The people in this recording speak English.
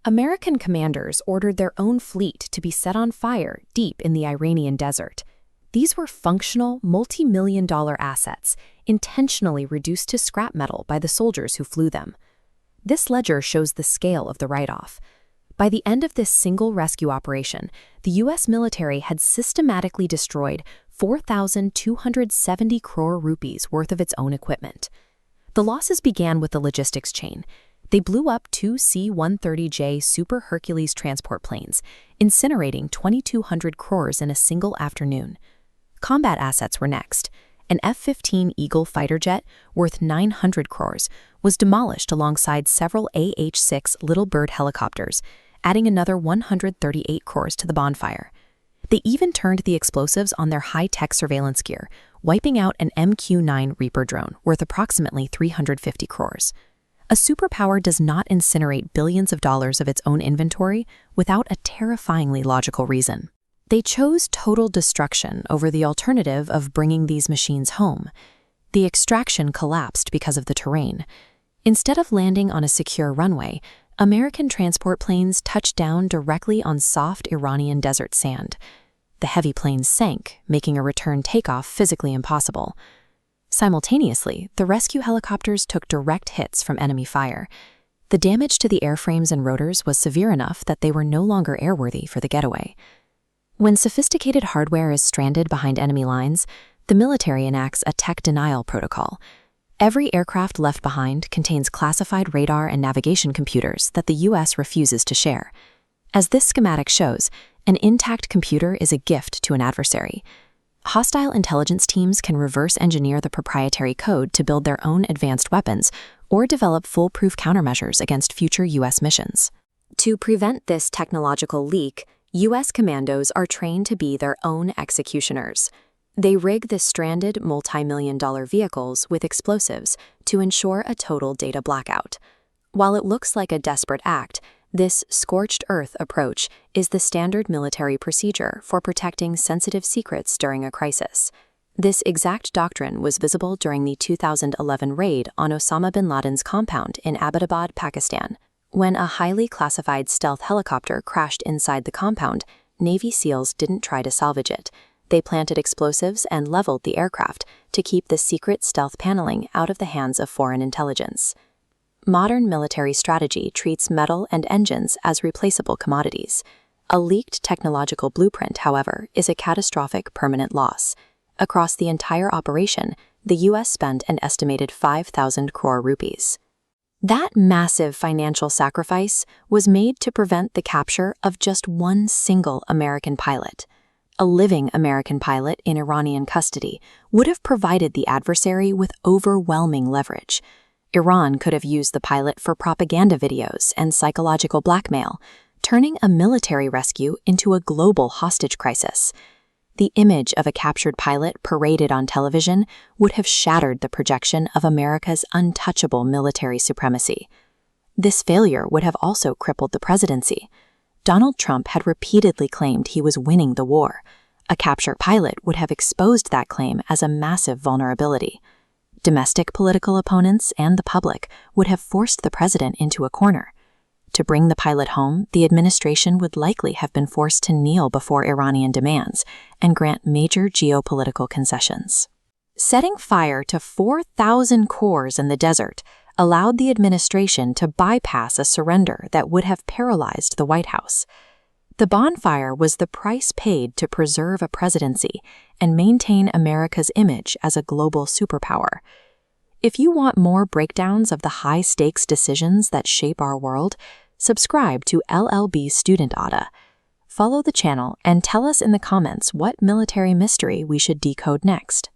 American commanders ordered their own fleet to be set on fire deep in the Iranian desert. These were functional, multi-million-dollar assets, intentionally reduced to scrap metal by the soldiers who flew them. This ledger shows the scale of the write-off. By the end of this single rescue operation, the U.S. military had systematically destroyed 4,270 crore rupees worth of its own equipment. The losses began with the logistics chain. They blew up 2 C-130J Super Hercules transport planes, incinerating 2,200 crores in a single afternoon. Combat assets were next. An F-15 Eagle fighter jet, worth 900 crores, was demolished alongside several AH-6 Little Bird helicopters, adding another 138 crores to the bonfire. They even turned the explosives on their high-tech surveillance gear, wiping out an MQ-9 Reaper drone worth approximately 350 crores. A superpower does not incinerate billions of dollars of its own inventory without a terrifyingly logical reason. They chose total destruction over the alternative of bringing these machines home. The extraction collapsed because of the terrain. Instead of landing on a secure runway, American transport planes touched down directly on soft Iranian desert sand. The heavy planes sank, making a return takeoff physically impossible. Simultaneously, the rescue helicopters took direct hits from enemy fire. The damage to the airframes and rotors was severe enough that they were no longer airworthy for the getaway. When sophisticated hardware is stranded behind enemy lines, the military enacts a tech denial protocol. Every aircraft left behind contains classified radar and navigation computers that the U.S. refuses to share. As this schematic shows, an intact computer is a gift to an adversary. Hostile intelligence teams can reverse engineer the proprietary code to build their own advanced weapons or develop foolproof countermeasures against future U.S. missions. To prevent this technological leak, U.S. commandos are trained to be their own executioners. They rig the stranded multi-million-dollar vehicles with explosives to ensure a total data blackout. While it looks like a desperate act, this scorched earth approach is the standard military procedure for protecting sensitive secrets during a crisis. This exact doctrine was visible during the 2011 raid on Osama Bin Laden's compound in Abbottabad, Pakistan. When a highly classified stealth helicopter crashed inside the compound, Navy SEALs didn't try to salvage it. They planted explosives and leveled the aircraft to keep the secret stealth paneling out of the hands of foreign intelligence. Modern military strategy treats metal and engines as replaceable commodities. A leaked technological blueprint, however, is a catastrophic permanent loss. Across the entire operation, the U.S. spent an estimated 5,000 crore rupees. That massive financial sacrifice was made to prevent the capture of just one single American pilot. A living American pilot in Iranian custody would have provided the adversary with overwhelming leverage. Iran could have used the pilot for propaganda videos and psychological blackmail, turning a military rescue into a global hostage crisis. The image of a captured pilot paraded on television would have shattered the projection of America's untouchable military supremacy. This failure would have also crippled the presidency. Donald Trump had repeatedly claimed he was winning the war. A captured pilot would have exposed that claim as a massive vulnerability. Domestic political opponents and the public would have forced the president into a corner. To bring the pilot home, the administration would likely have been forced to kneel before Iranian demands and grant major geopolitical concessions. Setting fire to 4,000 cores in the desert allowed the administration to bypass a surrender that would have paralyzed the White House. The bonfire was the price paid to preserve a presidency and maintain America's image as a global superpower. If you want more breakdowns of the high-stakes decisions that shape our world, subscribe to LLB Student Adda. Follow the channel and tell us in the comments what military mystery we should decode next.